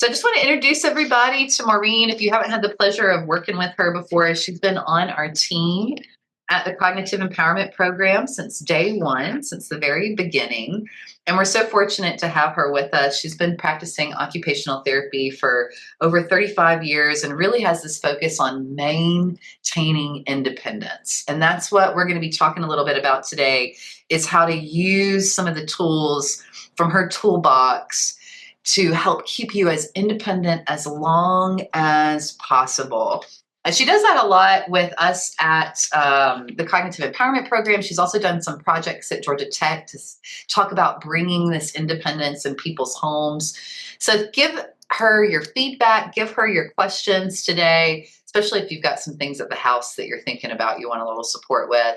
So I just want to introduce everybody to Maureen. If you haven't had the pleasure of working with her before, she's been on our team at the Cognitive Empowerment Program since day one, since the very beginning. And we're so fortunate to have her with us. She's been practicing occupational therapy for over 35 years and really has this focus on maintaining independence. And that's what we're going to be talking a little bit about today, is how to use some of the tools from her toolbox to help keep you as independent as long as possible. She does that a lot with us at the Cognitive Empowerment Program. She's also done some projects at Georgia Tech to talk about bringing this independence in people's homes. So give her your feedback, give her your questions today, especially if you've got some things at the house that you're thinking about, you want a little support with.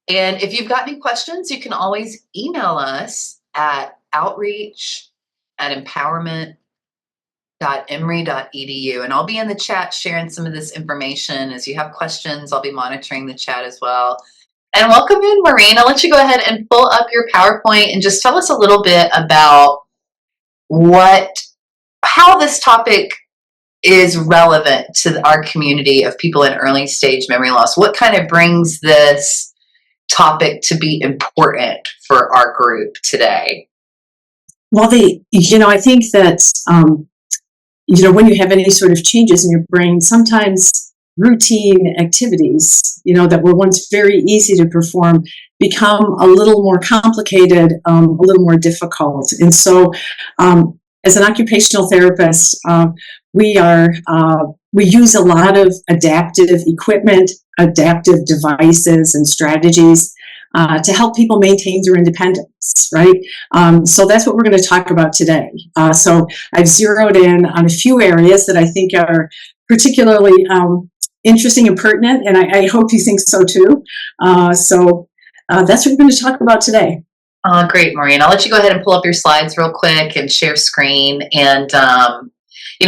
And if you've got any questions, you can always email us at outreach@empowerment.emory.edu. And I'll be in the chat sharing some of this information. As you have questions, I'll be monitoring the chat as well. And welcome in, Maureen. I'll let you go ahead and pull up your PowerPoint and just tell us a little bit about how this topic is relevant to our community of people in early stage memory loss. What kind of brings this topic to be important for our group today? Well, I think that, when you have any sort of changes in your brain, sometimes routine activities, that were once very easy to perform become a little more complicated, a little more difficult. And so, as an occupational therapist, we use a lot of adaptive equipment, adaptive devices and strategies to help people maintain their independence, right? So that's what we're going to talk about today. So I've zeroed in on a few areas that I think are particularly interesting and pertinent, and I hope you think so too. So that's what we're going to talk about today. Great, Maureen. I'll let you go ahead and pull up your slides real quick and share screen. And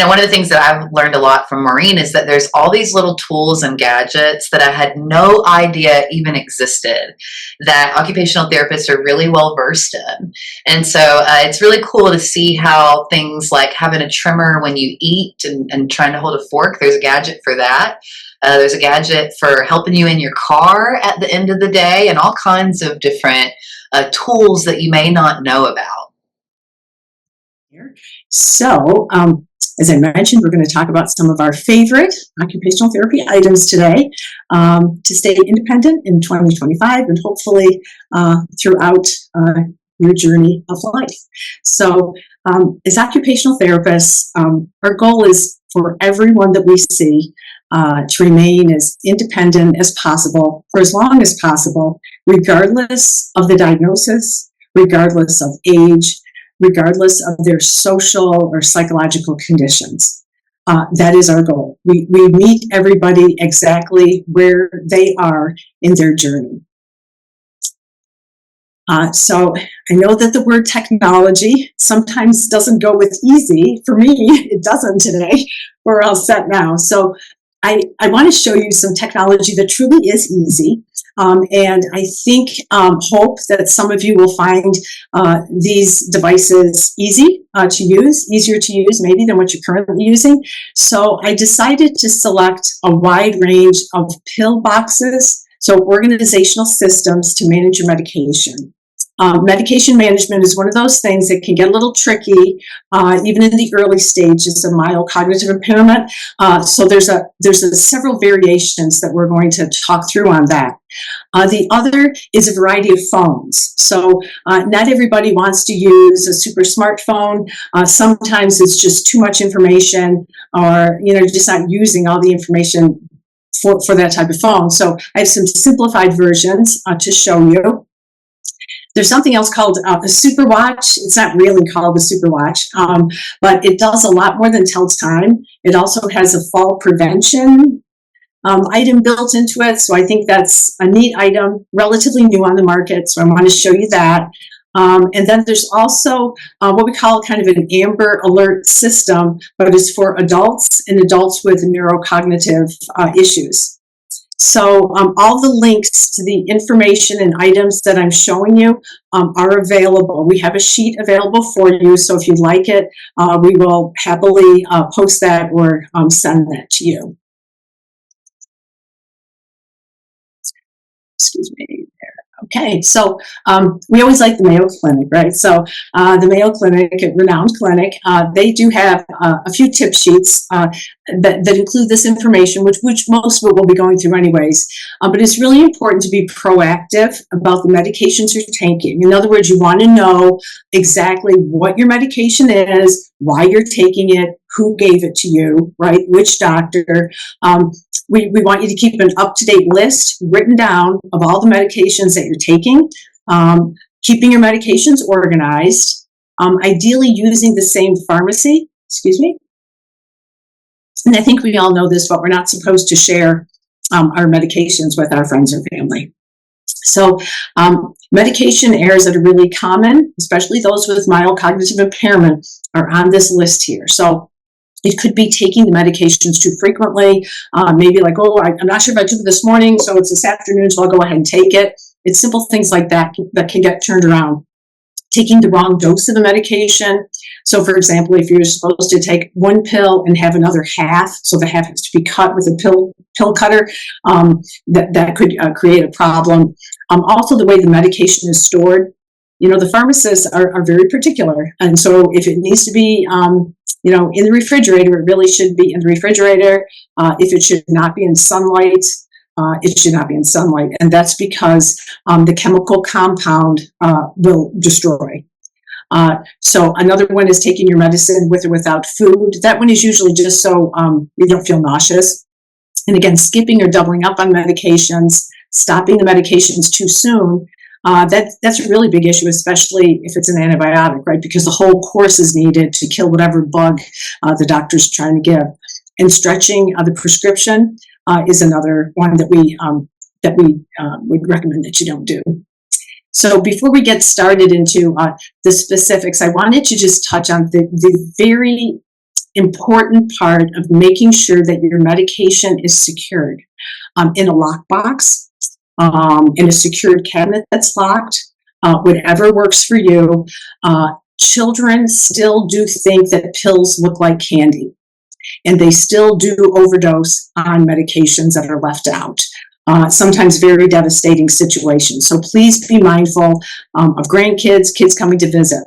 one of the things that I've learned a lot from Maureen is that there's all these little tools and gadgets that I had no idea even existed that occupational therapists are really well versed in. And so it's really cool to see how things like having a trimmer when you eat and trying to hold a fork, there's a gadget for that. There's a gadget for helping you in your car at the end of the day, and all kinds of different tools that you may not know about. So, as I mentioned, we're going to talk about some of our favorite occupational therapy items today to stay independent in 2025 and hopefully throughout your journey of life. So, as occupational therapists, our goal is for everyone that we see to remain as independent as possible for as long as possible, regardless of the diagnosis, regardless of age, regardless of their social or psychological conditions. That is our goal. We meet everybody exactly where they are in their journey. So I know that the word technology sometimes doesn't go with easy. For me, it doesn't today. We're all set now. So I want to show you some technology that truly is easy. And I think, hope that some of you will find these devices easier to use maybe than what you're currently using. So I decided to select a wide range of pill boxes, so organizational systems to manage your medication. Medication management is one of those things that can get a little tricky, even in the early stages of mild cognitive impairment. So there's several variations that we're going to talk through on that. The other is a variety of phones. So not everybody wants to use a super smartphone. Sometimes it's just too much information, or just not using all the information for that type of phone. So I have some simplified versions to show you. There's something else called a super watch. It's not really called a super watch, but it does a lot more than tells time. It also has a fall prevention item built into it. So I think that's a neat item, relatively new on the market. So I want to show you that. And then there's also what we call kind of an Amber Alert system, but it's for adults and adults with neurocognitive issues. So all the links to the information and items that I'm showing you are available. We have a sheet available for you, so if you'd like it, we will happily post that or send that to you. Excuse me. Okay, so we always like the Mayo Clinic, right? So the Mayo Clinic, a renowned clinic, they do have a few tip sheets that include this information, which most of it we'll be going through anyways. But it's really important to be proactive about the medications you're taking. In other words, you want to know exactly what your medication is, why you're taking it, who gave it to you, right? Which doctor. We want you to keep an up-to-date list written down of all the medications that you're taking, keeping your medications organized, ideally using the same pharmacy, and I think we all know this, but we're not supposed to share our medications with our friends or family. So medication errors that are really common, especially those with mild cognitive impairment, are on this list here. So it could be taking the medications too frequently, maybe like, oh, I'm not sure if I took it this morning, so it's this afternoon, so I'll go ahead and take it. It's simple things like that that can get turned around. Taking the wrong dose of a medication. So for example, if you're supposed to take one pill and have another half, so the half has to be cut with a pill cutter, that could create a problem. Also the way the medication is stored. You know, the pharmacists are very particular. And so if it needs to be, in the refrigerator, it really should be in the refrigerator. If it should not be in sunlight, it should not be in sunlight. And that's because the chemical compound will destroy. So another one is taking your medicine with or without food. That one is usually just so you don't feel nauseous. And again, skipping or doubling up on medications, stopping the medications too soon. That's a really big issue, especially if it's an antibiotic, right? Because the whole course is needed to kill whatever bug the doctor's trying to give. And stretching the prescription is another one that we would recommend that you don't do. So before we get started into the specifics, I wanted to just touch on the very important part of making sure that your medication is secured in a lockbox. In a secured cabinet that's locked, whatever works for you. Children still do think that pills look like candy, and they still do overdose on medications that are left out. Sometimes very devastating situations. So please be mindful of grandkids, kids coming to visit.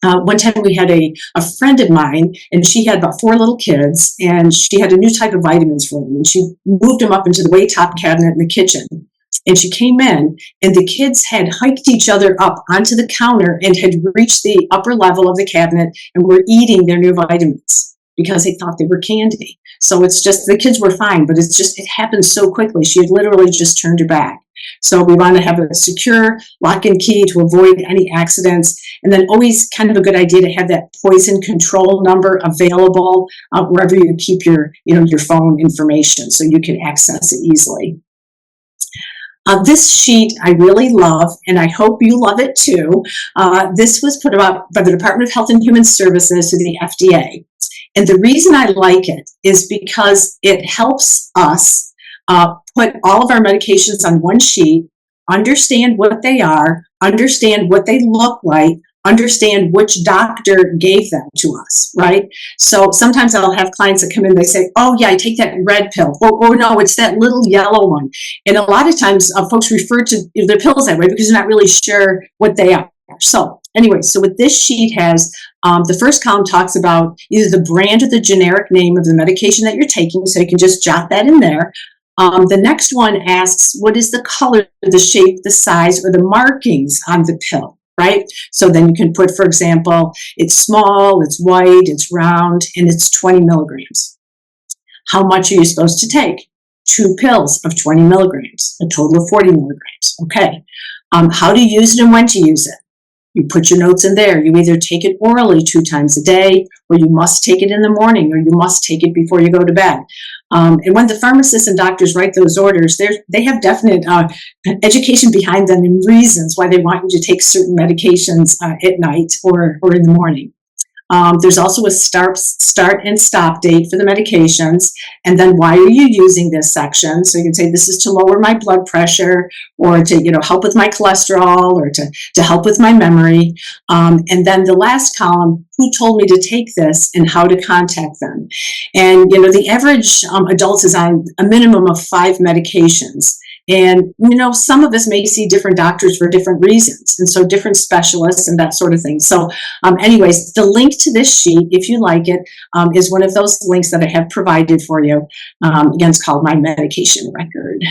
One time we had a friend of mine, and she had about 4 little kids, and she had a new type of vitamins for them, and she moved them up into the way top cabinet in the kitchen. And she came in, and the kids had hiked each other up onto the counter and had reached the upper level of the cabinet and were eating their new vitamins because they thought they were candy. So it's just, the kids were fine, but it happened so quickly. She had literally just turned her back. So we want to have a secure lock and key to avoid any accidents. And then always kind of a good idea to have that poison control number available wherever you keep your phone information so you can access it easily. This sheet I really love, and I hope you love it too. This was put out by the Department of Health and Human Services to the FDA. And the reason I like it is because it helps us put all of our medications on one sheet, understand what they are, understand what they look like, understand which doctor gave them to us, right? So sometimes I'll have clients that come in, they say, oh yeah, I take that red pill. Or no, it's that little yellow one. And a lot of times folks refer to their pills that way because they're not really sure what they are. So anyway, so what this sheet has, the first column talks about either the brand or the generic name of the medication that you're taking, so you can just jot that in there. The next one asks, what is the color, the shape, the size, or the markings on the pill? Right? So then you can put, for example, it's small, it's white, it's round, and it's 20 milligrams. How much are you supposed to take? 2 pills of 20 milligrams, a total of 40 milligrams. Okay. How to use it and when to use it. You put your notes in there. You either take it orally 2 times a day, or you must take it in the morning, or you must take it before you go to bed. And when the pharmacists and doctors write those orders, they have definite education behind them and reasons why they want you to take certain medications at night or in the morning. There's also a start and stop date for the medications. And then why are you using this section? So you can say this is to lower my blood pressure, or to help with my cholesterol, or to help with my memory. And then the last column, who told me to take this and how to contact them. And the average adult is on a minimum of 5 medications. And, some of us may see different doctors for different reasons, and so different specialists and that sort of thing. So anyways, the link to this sheet, if you like it, is one of those links that I have provided for you. Again, it's called My Medication Record.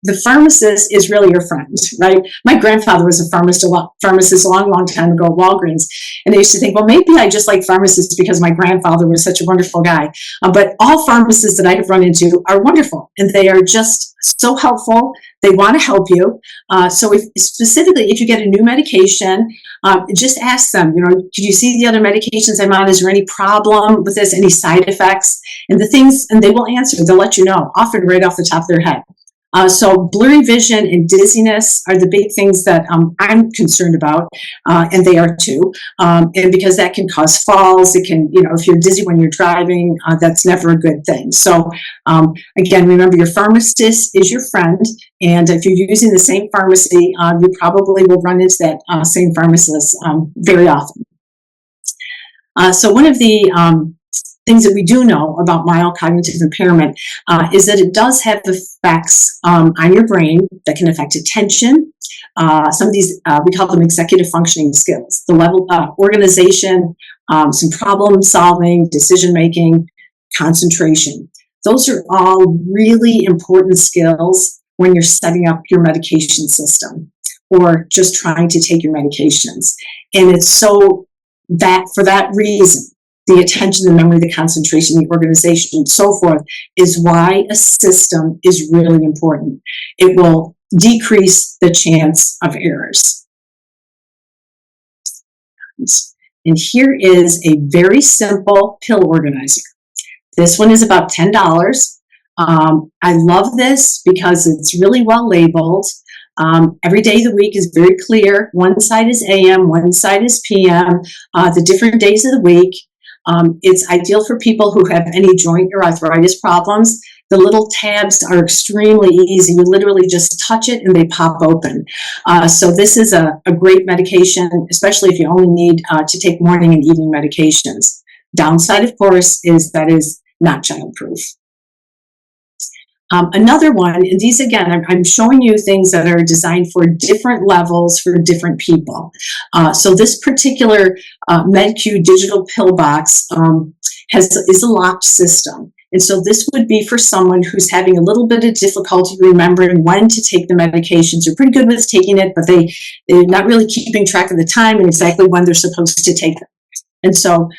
The pharmacist is really your friend, right? My grandfather was a pharmacist a long, long time ago at Walgreens. And I used to think, well, maybe I just like pharmacists because my grandfather was such a wonderful guy. But all pharmacists that I have run into are wonderful, and they are just so helpful. They want to help you. So specifically, if you get a new medication, just ask them, did you see the other medications I'm on? Is there any problem with this? Any side effects? And they will answer. They'll let you know, often right off the top of their head. So blurry vision and dizziness are the big things that I'm concerned about, and they are too. And because that can cause falls, it can, if you're dizzy when you're driving, that's never a good thing. So again, remember, your pharmacist is your friend, and if you're using the same pharmacy, you probably will run into that same pharmacist very often. So one of the things that we do know about mild cognitive impairment is that it does have effects on your brain that can affect attention. Some of these, we call them executive functioning skills, the level of organization, some problem solving, decision making, concentration. Those are all really important skills when you're setting up your medication system or just trying to take your medications. And it's so that for that reason, the attention, the memory, the concentration, the organization, and so forth, is why a system is really important. It will decrease the chance of errors. And here is a very simple pill organizer. This one is about $10. I love this because it's really well labeled. Every day of the week is very clear. One side is AM, one side is PM, the different days of the week. It's ideal for people who have any joint or arthritis problems. The little tabs are extremely easy. You literally just touch it and they pop open. So this is a great medication, especially if you only need to take morning and evening medications. Downside, of course, is that is not childproof. Another one, and these again, I'm showing you things that are designed for different levels for different people. So this particular MedQ digital pill box is a locked system. And so this would be for someone who's having a little bit of difficulty remembering when to take the medications. They're pretty good with taking it, but they're not really keeping track of the time and exactly when they're supposed to take them. And so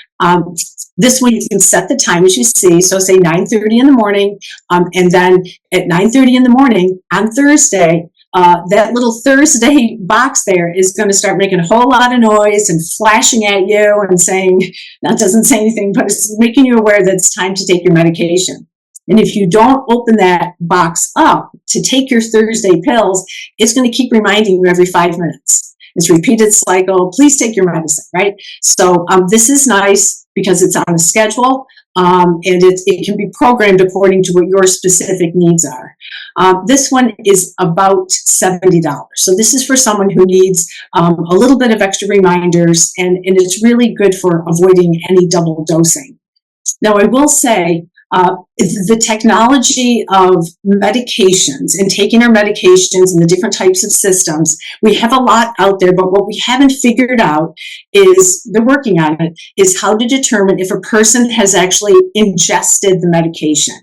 this one, you can set the time as you see. So say 9:30 in the morning, and then at 9:30 in the morning on Thursday, that little Thursday box there is going to start making a whole lot of noise and flashing at you and saying, that doesn't say anything, but it's making you aware that it's time to take your medication. And if you don't open that box up to take your Thursday pills, it's going to keep reminding you every 5 minutes. It's a repeated cycle. Please take your medicine, right? So this is nice because it's on a schedule, and it can be programmed according to what your specific needs are. This one is about $70. So this is for someone who needs a little bit of extra reminders, and it's really good for avoiding any double dosing. Now, I will say, the technology of medications and taking our medications and the different types of systems, we have a lot out there, but what we haven't figured out is, they're working on it, is how to determine if a person has actually ingested the medication,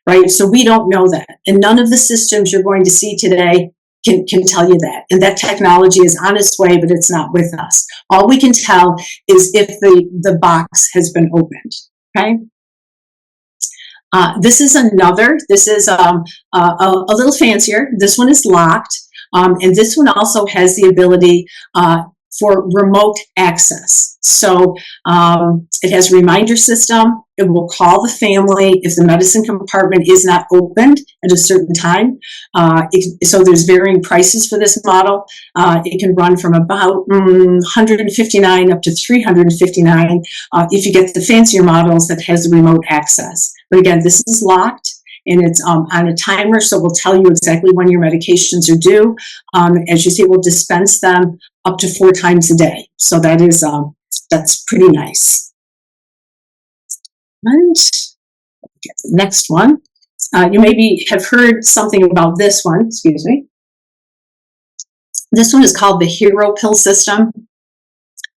right? So we don't know that. And none of the systems you're going to see today can tell you that. And that technology is on its way, but it's not with us. All we can tell is if the box has been opened, okay? This is a little fancier. This one is locked. And this one also has the ability for remote access. So it has a reminder system. It will call the family if the medicine compartment is not opened at a certain time. So there's varying prices for this model. It can run from about $159 up to $359 if you get the fancier models that has the remote access. But again, this is locked. And it's on a timer, so it will tell you exactly when your medications are due. As you see, it will dispense them up to 4 times a day. So that is that's pretty nice. And get the next one. You maybe have heard something about this one. Excuse me. This one is called the Hero Pill System.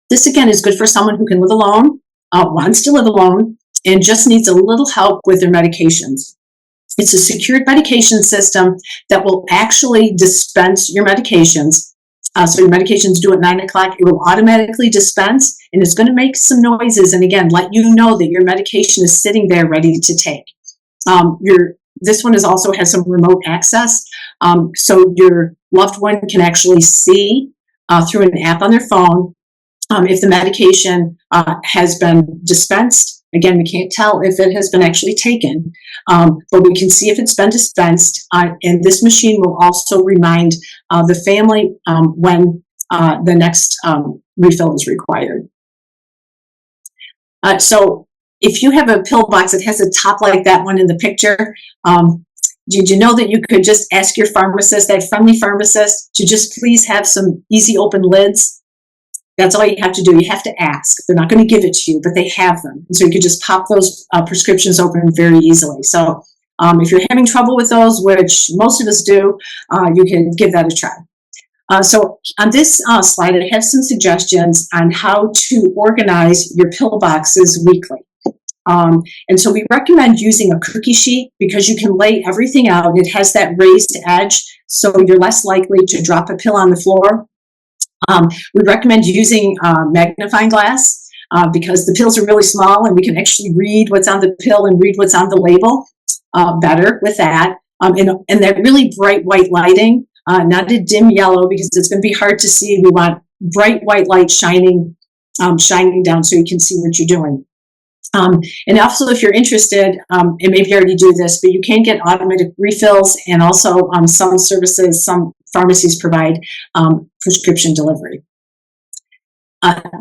This again is good for someone who can live alone, wants to live alone, and just needs a little help with their medications. It's a secured medication system that will actually dispense your medications. So your medications due at 9 o'clock, it will automatically dispense, and it's going to make some noises and again let you know that your medication is sitting there ready to take. This one also has some remote access, so your loved one can actually see through an app on their phone if the medication has been dispensed. Again, we can't tell if it has been actually taken, but we can see if it's been dispensed, and this machine will also remind the family when the next refill is required. So if you have a pill box that has a top like that one in the picture, did you know that you could just ask your pharmacist, that friendly pharmacist, to just please have some easy open lids? That's all you have to do. You have to ask. They're not going to give it to you, but they have them. And so you could just pop those prescriptions open very easily. So if you're having trouble with those, which most of us do, you can give that a try. So on this slide, I have some suggestions on how to organize your pill boxes weekly. And so we recommend using a cookie sheet because you can lay everything out. It has that raised edge, so you're less likely to drop a pill on the floor. We recommend using magnifying glass because the pills are really small and we can actually read what's on the pill and read what's on the label better with that. And that really bright white lighting, not a dim yellow because it's going to be hard to see. We want bright white light shining down so you can see what you're doing. And also, if you're interested, and maybe you already do this, but you can get automatic refills, and also some services, some pharmacies provide prescription delivery.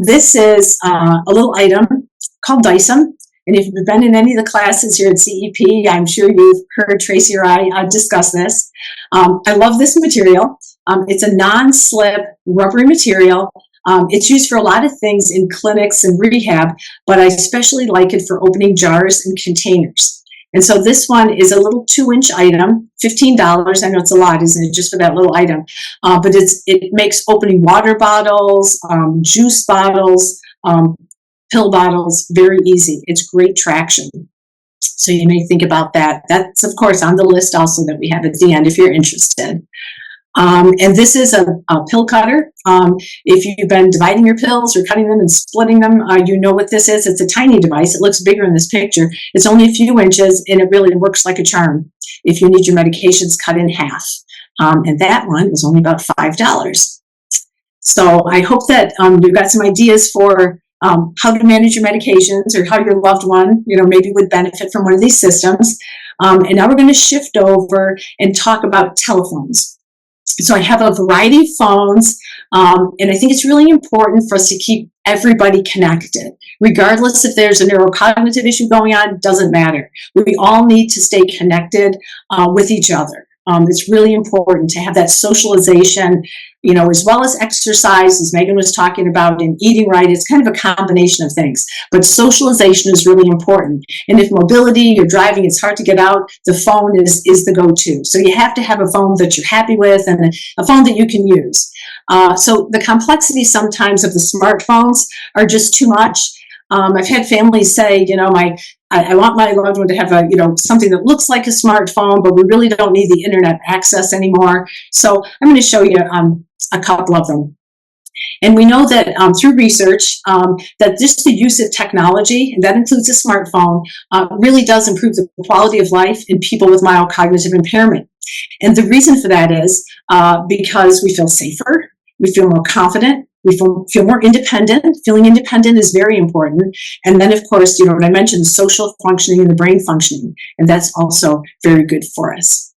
This is a little item called Dysum. And if you've been in any of the classes here at CEP, I'm sure you've heard Tracy or I discuss this. I love this material. It's a non-slip rubbery material. It's used for a lot of things in clinics and rehab, but I especially like it for opening jars and containers. And so this one is a little 2-inch item, $15. I know it's a lot, isn't it, just for that little item? But it makes opening water bottles, juice bottles, pill bottles very easy. It's great traction. So you may think about that. That's, of course, on the list also that we have at the end if you're interested. And this is a pill cutter. If you've been dividing your pills or cutting them and splitting them, you know what this is. It's a tiny device. It looks bigger in this picture. It's only a few inches, and it really works like a charm if you need your medications cut in half. And that one is only about $5. So I hope that you've got some ideas for how to manage your medications, or how your loved one, maybe would benefit from one of these systems. And now we're going to shift over and talk about telephones. So I have a variety of phones, and I think it's really important for us to keep everybody connected. Regardless if there's a neurocognitive issue going on, doesn't matter. We all need to stay connected with each other. It's really important to have that socialization, as well as exercise, as Megan was talking about, and eating right. It's kind of a combination of things. But socialization is really important. And if mobility, you're driving, it's hard to get out, the phone is the go-to. So you have to have a phone that you're happy with and a phone that you can use. So the complexity sometimes of the smartphones are just too much. I've had families say, I want my loved one to have something that looks like a smartphone, but we really don't need the internet access anymore. So I'm going to show you a couple of them. And we know that through research that just the use of technology, and that includes a smartphone, really does improve the quality of life in people with mild cognitive impairment. And the reason for that is because we feel safer, we feel more confident, We feel more independent. Feeling independent is very important. And then, of course, you know what I mentioned, social functioning and the brain functioning. And that's also very good for us.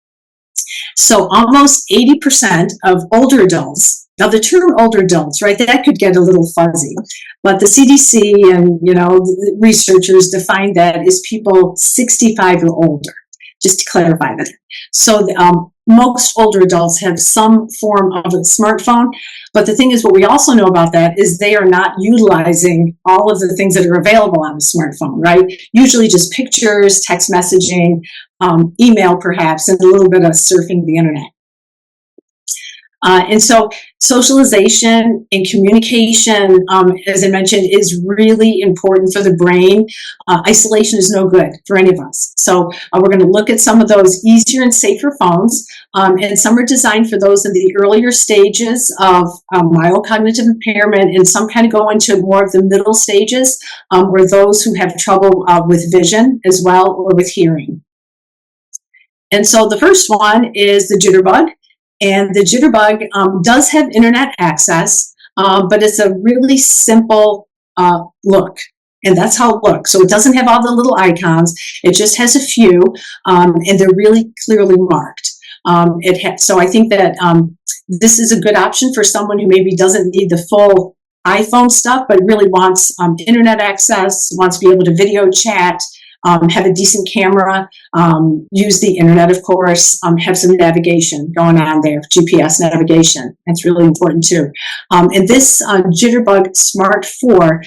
So almost 80% of older adults, now the term older adults, right, that could get a little fuzzy, but the CDC and, you know, the researchers define that as people 65 or older, just to clarify that. So most older adults have some form of a smartphone, but the thing is, what we also know about that is they are not utilizing all of the things that are available on the smartphone, right? Usually just pictures, text messaging, email perhaps, and a little bit of surfing the internet. And so socialization and communication, as I mentioned, is really important for the brain. Isolation is no good for any of us. So we're going to look at some of those easier and safer phones. And some are designed for those in the earlier stages of mild cognitive impairment, and some kind of go into more of the middle stages, or those who have trouble with vision as well, or with hearing. And so the first one is the Jitterbug. And the Jitterbug does have internet access, but it's a really simple look. And that's how it looks. So it doesn't have all the little icons. It just has a few, and they're really clearly marked. So I think that this is a good option for someone who maybe doesn't need the full iPhone stuff, but really wants internet access, wants to be able to video chat, have a decent camera, use the internet, of course, have some navigation going on there, GPS navigation. That's really important too. And this Jitterbug Smart 4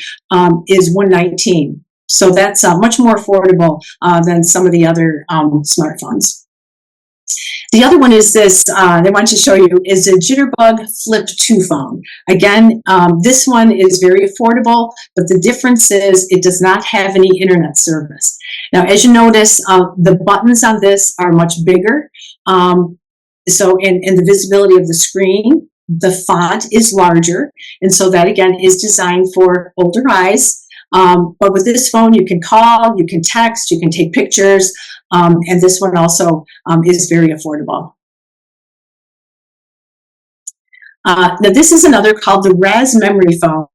is $119. So that's much more affordable than some of the other smartphones. The other one is this, I want to show you, is a Jitterbug Flip 2 phone. Again, this one is very affordable, but the difference is it does not have any internet service. Now, as you notice, the buttons on this are much bigger. So in the visibility of the screen, the font is larger. And so that, again, is designed for older eyes. But with this phone, you can call, you can text, you can take pictures, and this one also is very affordable. Now, this is another called the Raz Memory phone.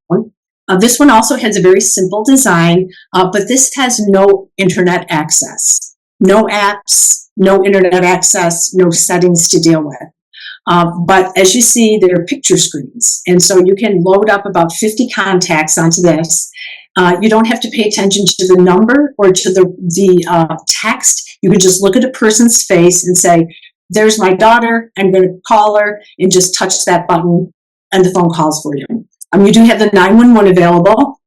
This one also has a very simple design, but this has no internet access, no apps, no internet access, no settings to deal with. But as you see, there are picture screens, and so you can load up about 50 contacts onto this. You don't have to pay attention to the number or to the text. You can just look at a person's face and say, there's my daughter, I'm going to call her, and just touch that button and the phone calls for you. You do have the 911 available.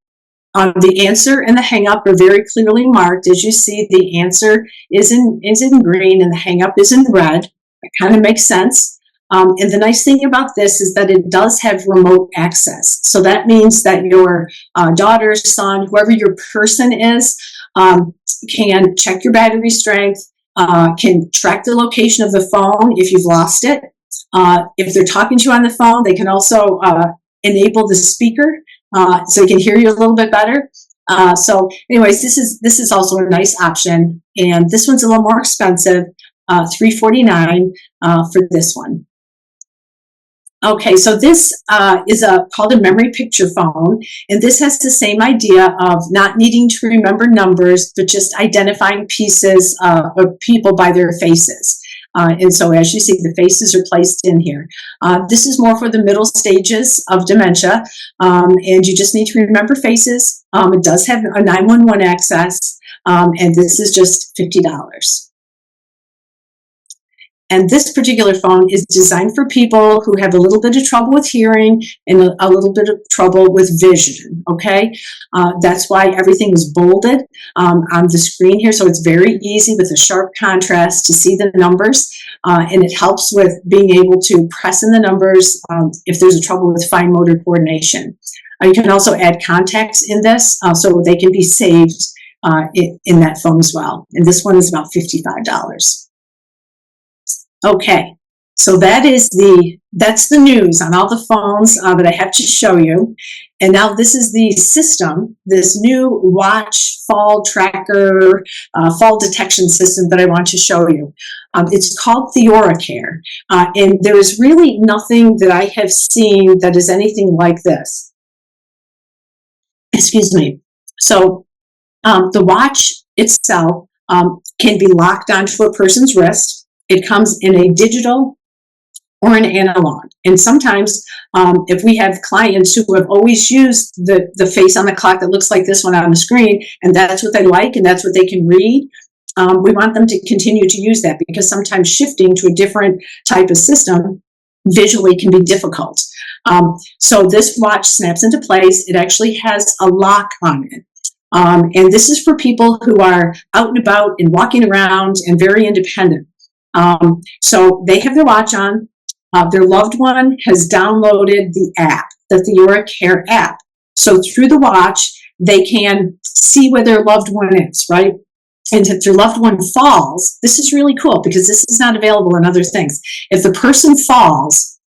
The answer and the hang up are very clearly marked. As you see, the answer is in green and the hang up is in red. It kind of makes sense. And the nice thing about this is that it does have remote access. So that means that your daughter, son, whoever your person is, can check your battery strength, can track the location of the phone if you've lost it. If they're talking to you on the phone, they can also enable the speaker so they can hear you a little bit better. So anyways, this is also a nice option. And this one's a little more expensive, $349 for this one. Okay, so this is called a memory picture phone, and this has the same idea of not needing to remember numbers, but just identifying pieces of people by their faces. And so as you see, the faces are placed in here. This is more for the middle stages of dementia, and you just need to remember faces. It does have a 911 access, and this is just $50. And this particular phone is designed for people who have a little bit of trouble with hearing and a little bit of trouble with vision, okay? That's why everything is bolded on the screen here, so it's very easy with a sharp contrast to see the numbers, and it helps with being able to press in the numbers if there's a trouble with fine motor coordination. You can also add contacts in this, so they can be saved in that phone as well. And this one is about $55. Okay, So that's the news on all the phones that I have to show you. And now this is the system, this new watch fall tracker, fall detection system that I want to show you. It's called TheoraCare. And there is really nothing that I have seen that is anything like this. Excuse me. So the watch itself can be locked onto a person's wrist. It comes in a digital or an analog. And sometimes if we have clients who have always used the face on the clock that looks like this one on the screen, and that's what they like and that's what they can read, we want them to continue to use that, because sometimes shifting to a different type of system visually can be difficult. So this watch snaps into place. It actually has a lock on it. And this is for people who are out and about and walking around and very independent. So they have their watch on. Their loved one has downloaded the app, the TheoraCare app. So through the watch, they can see where their loved one is, right? And if their loved one falls, this is really cool because this is not available in other things. If the person falls,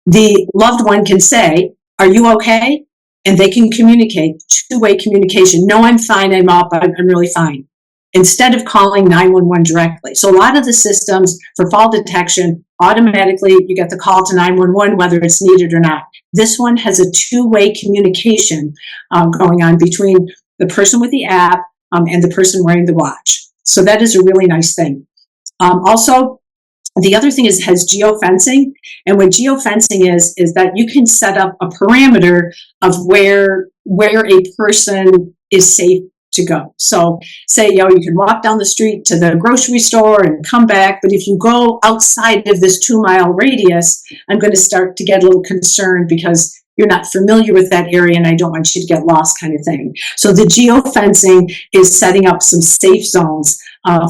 the loved one can say, "Are you okay?" And they can communicate, two-way communication. "No, I'm fine, I'm up, I'm really fine," instead of calling 911 directly. So a lot of the systems for fall detection, automatically you get the call to 911 whether it's needed or not. This one has a two-way communication going on between the person with the app and the person wearing the watch. So that is a really nice thing. Also, the other thing is it has geofencing. And what geofencing is that you can set up a parameter of where a person is safe to go. So say, you can walk down the street to the grocery store and come back, but if you go outside of this 2-mile radius, I'm going to start to get a little concerned because you're not familiar with that area and I don't want you to get lost, kind of thing. So the geofencing is setting up some safe zones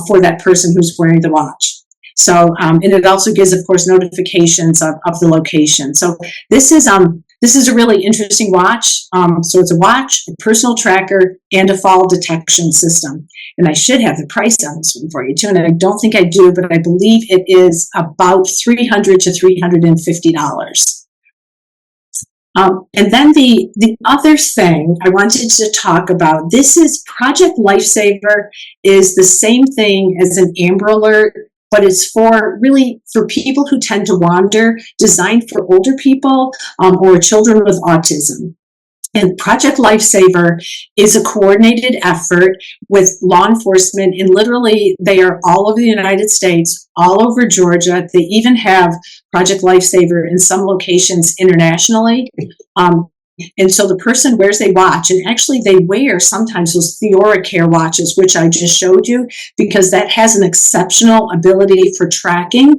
for that person who's wearing the watch. So, and it also gives, of course, notifications of the location. So this is a really interesting watch. So it's a watch, a personal tracker, and a fall detection system. And I should have the price on this one for you too. And I don't think I do, but I believe it is about $300 to $350. And then the other thing I wanted to talk about, this is Project Lifesaver, is the same thing as an Amber Alert, but it's for people who tend to wander, designed for older people or children with autism. And Project Lifesaver is a coordinated effort with law enforcement, and literally they are all over the United States, all over Georgia. They even have Project Lifesaver in some locations internationally. And so the person wears a watch, and actually they wear sometimes those TheoraCare watches, which I just showed you, because that has an exceptional ability for tracking.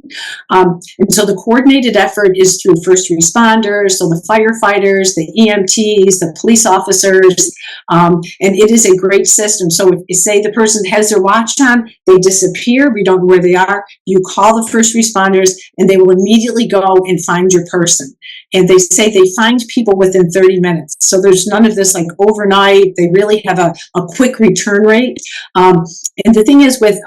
And so the coordinated effort is through first responders, so the firefighters, the EMTs, the police officers, and it is a great system. So if you say the person has their watch on, they disappear, we don't know where they are, you call the first responders and they will immediately go and find your person. And they say they find people within 30 minutes. So there's none of this like overnight. They really have a quick return rate. And the thing is with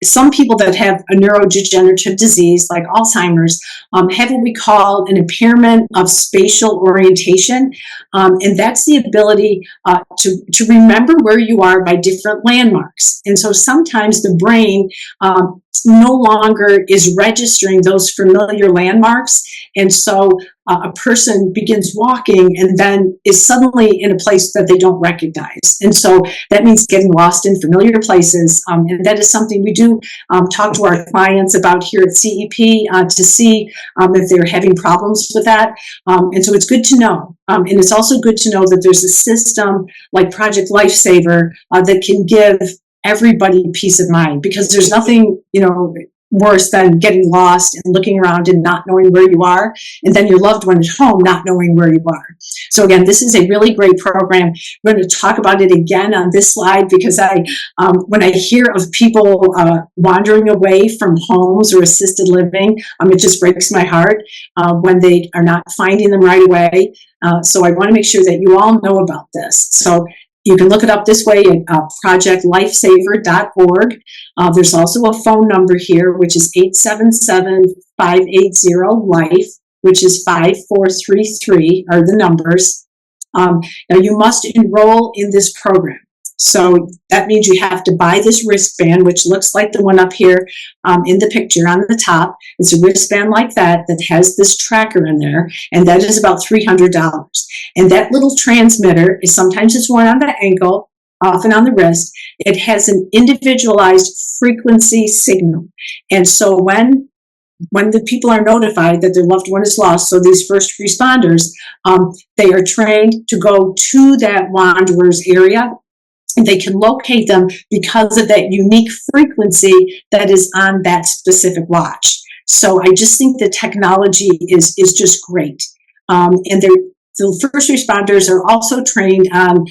some people that have a neurodegenerative disease like Alzheimer's have what we call an impairment of spatial orientation. And that's the ability to remember where you are by different landmarks. And so sometimes the brain no longer is registering those familiar landmarks. And so a person begins walking and then is suddenly in a place that they don't recognize. And so that means getting lost in familiar places. And that is something we do talk to our clients about here at CEP to see if they're having problems with that. And so it's good to know. And it's also good to know that there's a system like Project Lifesaver that can give everybody peace of mind, because there's nothing, worse than getting lost and looking around and not knowing where you are, and then your loved one at home not knowing where you are. So again, this is a really great program. We're going to talk about it again on this slide, because when I hear of people wandering away from homes or assisted living, it just breaks my heart when they are not finding them right away. So I want to make sure that you all know about this. So You can look it up this way at projectlifesaver.org. There's also a phone number here, which is 877-580-LIFE, which is 5433 are the numbers. Now, you must enroll in this program. So that means you have to buy this wristband, which looks like the one up here in the picture on the top. It's a wristband like that has this tracker in there, and that is about $300. And that little transmitter is sometimes it's worn on the ankle, often on the wrist. It has an individualized frequency signal. And so when the people are notified that their loved one is lost, so these first responders, they are trained to go to that wanderer's area, and they can locate them because of that unique frequency that is on that specific watch. So I just think the technology is just great. And the first responders are also trained on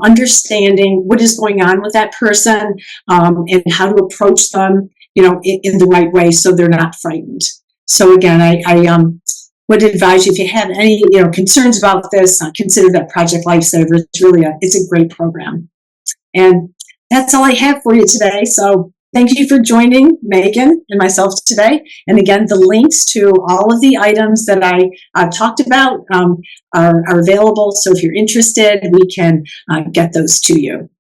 understanding what is going on with that person and how to approach them, in the right way so they're not frightened. So again, I would advise you, if you have any concerns about this, consider that Project Lifesaver. It's a great program. And that's all I have for you today. So thank you for joining Megan and myself today. And again, the links to all of the items that I've talked about are available. So if you're interested, we can get those to you.